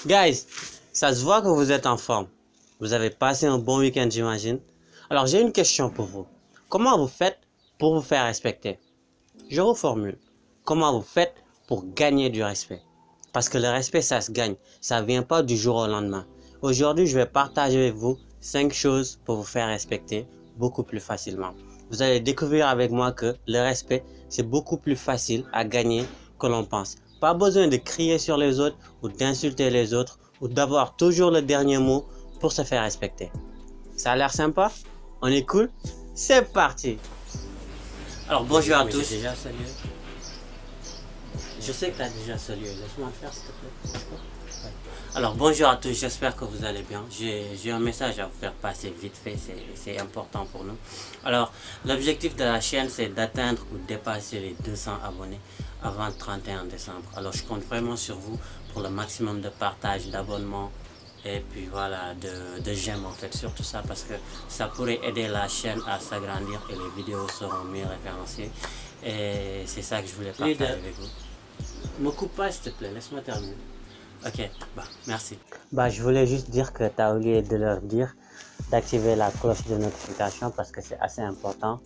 Guys, ça se voit que vous êtes en forme. Vous avez passé un bon week-end, j'imagine. Alors, j'ai une question pour vous. Comment vous faites pour vous faire respecter? Je reformule. Comment vous faites pour gagner du respect? Parce que le respect, ça se gagne. Ça ne vient pas du jour au lendemain. Aujourd'hui, je vais partager avec vous 5 choses pour vous faire respecter beaucoup plus facilement. Vous allez découvrir avec moi que le respect, c'est beaucoup plus facile à gagner que l'on pense. Pas besoin de crier sur les autres ou d'insulter les autres ou d'avoir toujours le dernier mot pour se faire respecter. Ça a l'air sympa? On est cool? C'est parti! Alors bonjour à tous. Déjà salué. Je sais que tu as déjà salué. Laisse-moi le faire s'il te plaît. Ouais. Alors bonjour à tous, j'espère que vous allez bien. J'ai un message à vous faire passer vite fait, c'est important pour nous. Alors l'objectif de la chaîne c'est d'atteindre ou dépasser les 200 abonnés avant le 31 décembre. Alors je compte vraiment sur vous pour le maximum de partage, d'abonnements et puis voilà, de j'aime en fait, surtout ça parce que ça pourrait aider la chaîne à s'agrandir et les vidéos seront mieux référencées. Et c'est ça que je voulais partager avec vous. Me coupe pas s'il te plaît, laisse-moi terminer. Ok, bah merci. Bah je voulais juste dire que tu as oublié de leur dire d'activer la cloche de notification parce que c'est assez important.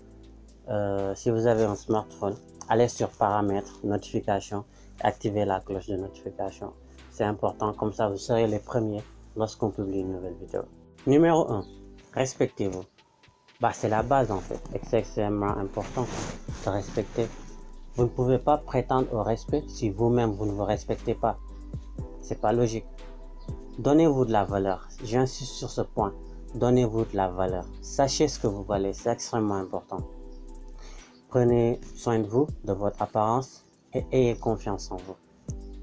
Si vous avez un smartphone, allez sur paramètres, notifications, activez la cloche de notification. C'est important, comme ça vous serez les premiers lorsqu'on publie une nouvelle vidéo. Numéro 1, respectez-vous. Bah, c'est la base en fait, et c'est extrêmement important de respecter. Vous ne pouvez pas prétendre au respect si vous-même vous ne vous respectez pas. C'est pas logique. Donnez-vous de la valeur. J'insiste sur ce point. Donnez-vous de la valeur. Sachez ce que vous valez, c'est extrêmement important. Prenez soin de vous, de votre apparence et ayez confiance en vous.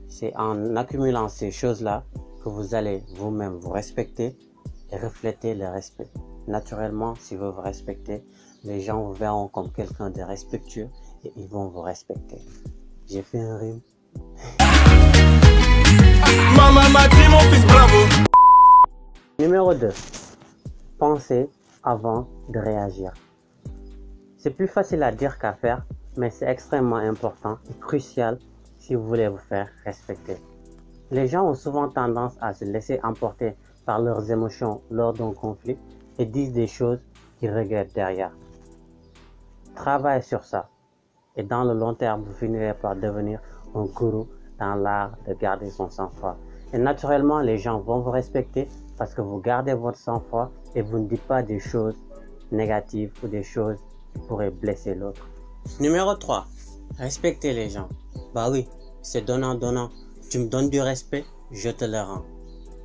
C'est en accumulant ces choses-là que vous allez vous-même vous respecter et refléter le respect. Naturellement, si vous vous respectez, les gens vous verront comme quelqu'un de respectueux et ils vont vous respecter. J'ai fait un rime. Maman m'a dit mon fils bravo. Numéro 2. Pensez avant de réagir. C'est plus facile à dire qu'à faire, mais c'est extrêmement important et crucial si vous voulez vous faire respecter. Les gens ont souvent tendance à se laisser emporter par leurs émotions lors d'un conflit et disent des choses qu'ils regrettent derrière. Travaillez sur ça et dans le long terme, vous finirez par devenir un gourou dans l'art de garder son sang-froid. Et naturellement, les gens vont vous respecter parce que vous gardez votre sang-froid et vous ne dites pas des choses négatives ou des choses qui pourraient blesser l'autre. Numéro 3. Respectez les gens. Bah oui, c'est donnant-donnant. Tu me donnes du respect, je te le rends.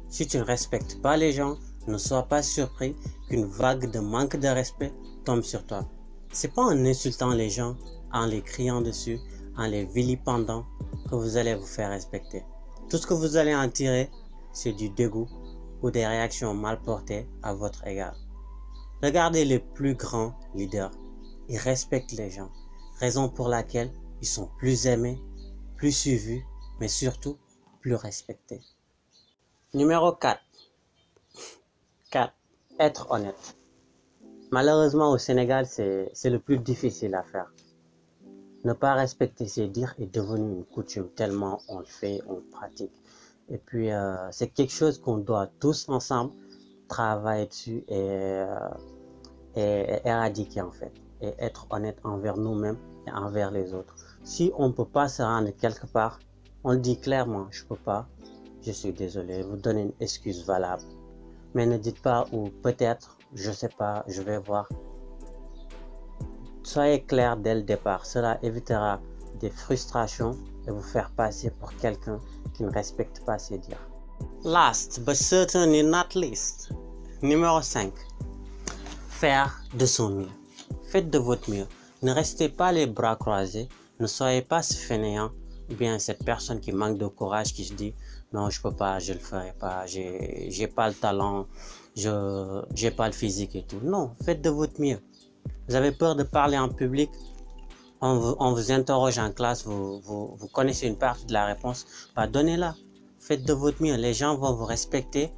Si tu ne respectes pas les gens, ne sois pas surpris qu'une vague de manque de respect tombe sur toi. C'est pas en insultant les gens, en les criant dessus, en les vilipendant que vous allez vous faire respecter. Tout ce que vous allez en tirer, c'est du dégoût ou des réactions mal portées à votre égard. Regardez les plus grands leaders. Ils respectent les gens, raison pour laquelle ils sont plus aimés, plus suivis, mais surtout plus respectés. Numéro 4. 4. Être honnête. Malheureusement, au Sénégal, c'est le plus difficile à faire. Ne pas respecter ses dires est devenu une coutume, tellement on le fait, on le pratique. Et puis, c'est quelque chose qu'on doit tous ensemble travailler dessus et éradiquer en fait. Et être honnête envers nous-mêmes et envers les autres. Si on ne peut pas se rendre quelque part, on le dit clairement, je ne peux pas, je suis désolé, vous donnez une excuse valable. Mais ne dites pas ou peut-être, je ne sais pas, je vais voir. Soyez clair dès le départ, cela évitera des frustrations et vous faire passer pour quelqu'un qui ne respecte pas ses dires. Last but certainly not least, numéro 5. Faire de son mieux. Faites de votre mieux. Ne restez pas les bras croisés, ne soyez pas ce fainéant ou bien cette personne qui manque de courage qui se dit non je peux pas, je le ferai pas, j'ai pas le talent, j'ai pas le physique et tout. Non, faites de votre mieux. Vous avez peur de parler en public, on vous interroge en classe, vous connaissez une partie de la réponse, bah donnez-la. Faites de votre mieux, les gens vont vous respecter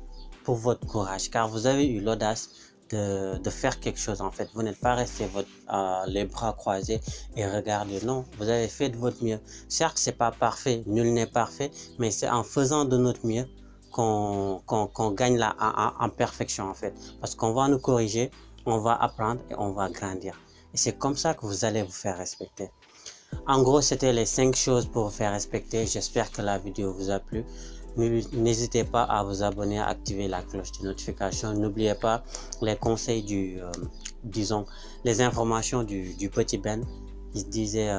pour votre courage car vous avez eu l'audace de faire quelque chose en fait. Vous n'êtes pas resté les bras croisés et regardez, non, vous avez fait de votre mieux. Certes, c'est pas parfait, nul n'est parfait, mais c'est en faisant de notre mieux qu'on gagne là en perfection en fait. Parce qu'on va nous corriger, on va apprendre et on va grandir. Et c'est comme ça que vous allez vous faire respecter. En gros, c'était les 5 choses pour vous faire respecter. J'espère que la vidéo vous a plu. N'hésitez pas à vous abonner, à activer la cloche de notification. N'oubliez pas les conseils disons, les informations du petit Ben. Il disait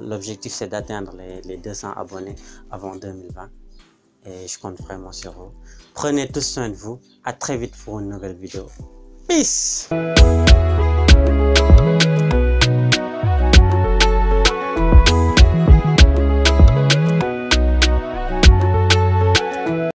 l'objectif c'est d'atteindre les 200 abonnés avant 2020. Et je compte vraiment sur vous. Prenez tous soin de vous. À très vite pour une nouvelle vidéo. Peace!